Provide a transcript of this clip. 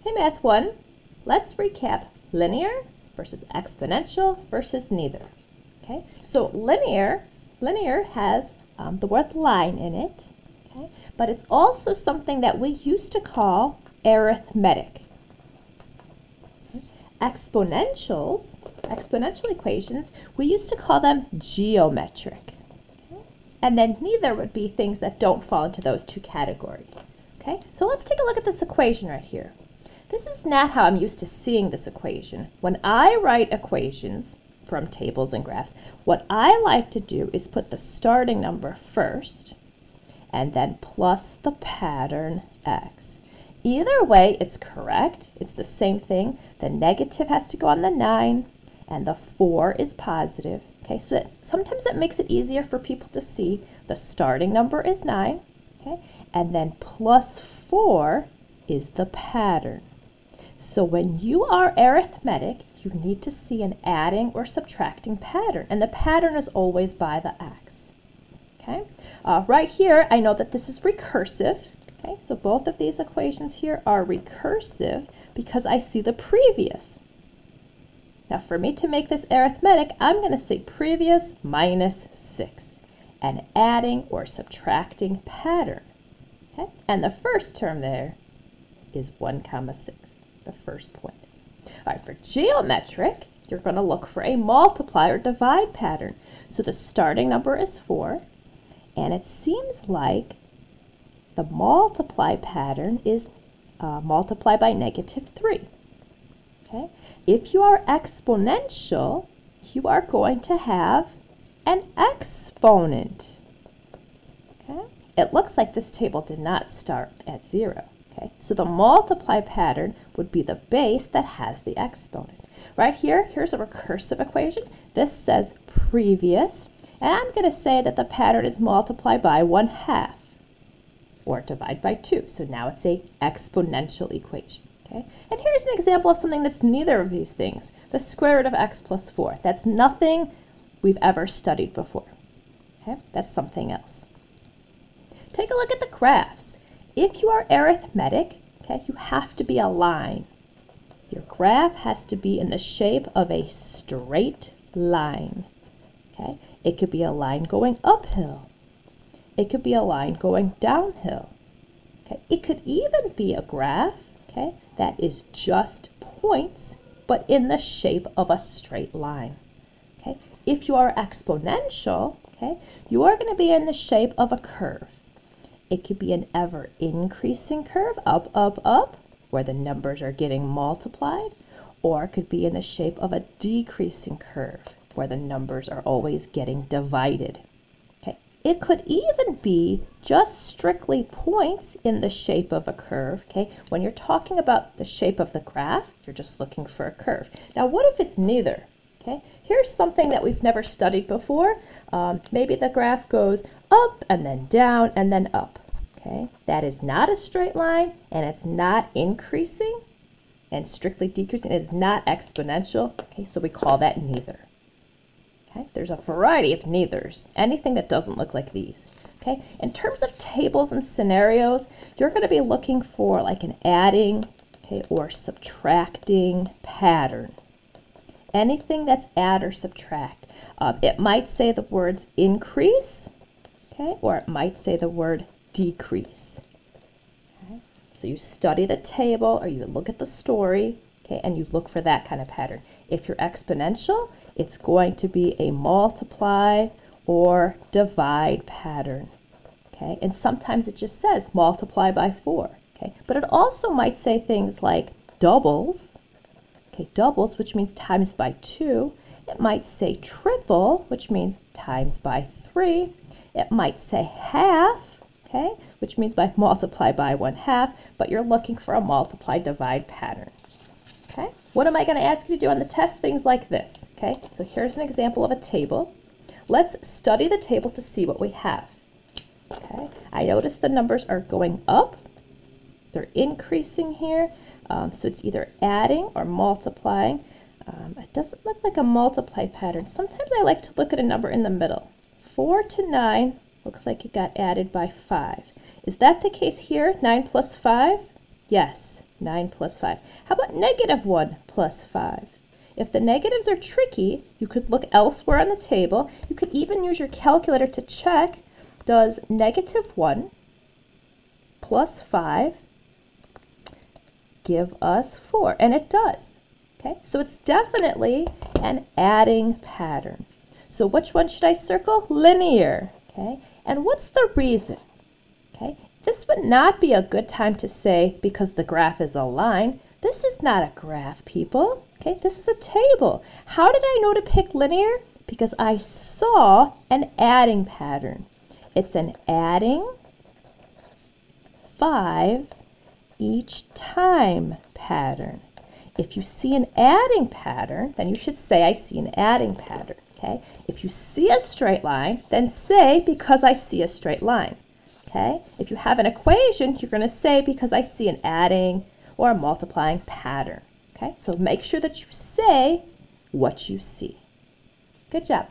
Hey Math 1, let's recap linear versus exponential versus neither. Okay, so linear has the word line in it, okay, but it's also something that we used to call arithmetic. Okay. Exponential equations, we used to call them geometric. Okay. And then neither would be things that don't fall into those two categories. Okay, so let's take a look at this equation right here. This is not how I'm used to seeing this equation. When I write equations from tables and graphs, what I like to do is put the starting number first and then plus the pattern x. Either way, it's correct. It's the same thing. The negative has to go on the 9 and the 4 is positive. Okay, so sometimes it makes it easier for people to see the starting number is 9, okay, and then plus 4 is the pattern. So when you are arithmetic, you need to see an adding or subtracting pattern, and the pattern is always by the x. Okay, right here, I know that this is recursive. Okay, so both of these equations here are recursive because I see the previous. Now, for me to make this arithmetic, I'm going to say previous minus 6, an adding or subtracting pattern. Okay, and the first term there is 1, 6. The first point. All right, for geometric, you're going to look for a multiply or divide pattern. So the starting number is 4, and it seems like the multiply pattern is multiply by negative 3. Okay, if you are exponential, you are going to have an exponent. Okay, it looks like this table did not start at 0. Okay, so the multiply pattern would be the base that has the exponent. Right here, here's a recursive equation. This says previous, and I'm going to say that the pattern is multiply by 1/2 or divide by 2. So now it's a exponential equation. Okay, and here's an example of something that's neither of these things. The square root of x plus 4. That's nothing we've ever studied before. Okay, that's something else. Take a look at the graphs. If you are arithmetic, okay, you have to be a line. Your graph has to be in the shape of a straight line. Okay, it could be a line going uphill. It could be a line going downhill. Okay, it could even be a graph, okay, that is just points, but in the shape of a straight line. Okay, if you are exponential, okay, you are going to be in the shape of a curve. It could be an ever increasing curve, up, up, up, where the numbers are getting multiplied, or it could be in the shape of a decreasing curve, where the numbers are always getting divided. Okay. It could even be just strictly points in the shape of a curve. Okay. When you're talking about the shape of the graph, you're just looking for a curve. Now, what if it's neither? Okay. Here's something that we've never studied before. Maybe the graph goes up and then down and then up. Okay, that is not a straight line, and it's not increasing and strictly decreasing. It is not exponential. Okay, so we call that neither. Okay, there's a variety of neithers, anything that doesn't look like these. Okay, in terms of tables and scenarios, you're going to be looking for like an adding, okay, or subtracting pattern. Anything that's add or subtract. It might say the words increase, okay, or it might say the word decrease. Okay. So you study the table or you look at the story, okay, and you look for that kind of pattern. If you're exponential, it's going to be a multiply or divide pattern. Okay, and sometimes it just says multiply by 4. Okay, but it also might say things like doubles. Okay, doubles, which means times by 2. It might say triple, which means times by 3. It might say half, okay, which means by multiply by 1/2, but you're looking for a multiply divide pattern. Okay, what am I going to ask you to do on the test? Things like this. Okay, so here's an example of a table. Let's study the table to see what we have. Okay, I notice the numbers are going up. They're increasing here, so it's either adding or multiplying. It doesn't look like a multiply pattern. Sometimes I like to look at a number in the middle. 4 to 9 looks like it got added by 5. Is that the case here? 9 plus 5? Yes, 9 plus 5. How about negative 1 plus 5? If the negatives are tricky, you could look elsewhere on the table. You could even use your calculator to check, does negative 1 plus 5 give us 4? And it does. Okay, so it's definitely an adding pattern. So which one should I circle? Linear. Okay, and what's the reason? Okay, this would not be a good time to say because the graph is a line. This is not a graph, people. Okay, this is a table. How did I know to pick linear? Because I saw an adding pattern. It's an adding 5 each time pattern. If you see an adding pattern, then you should say, I see an adding pattern. Okay? If you see a straight line, then say, because I see a straight line. Okay? If you have an equation, you're going to say, because I see an adding or a multiplying pattern. Okay? So make sure that you say what you see. Good job.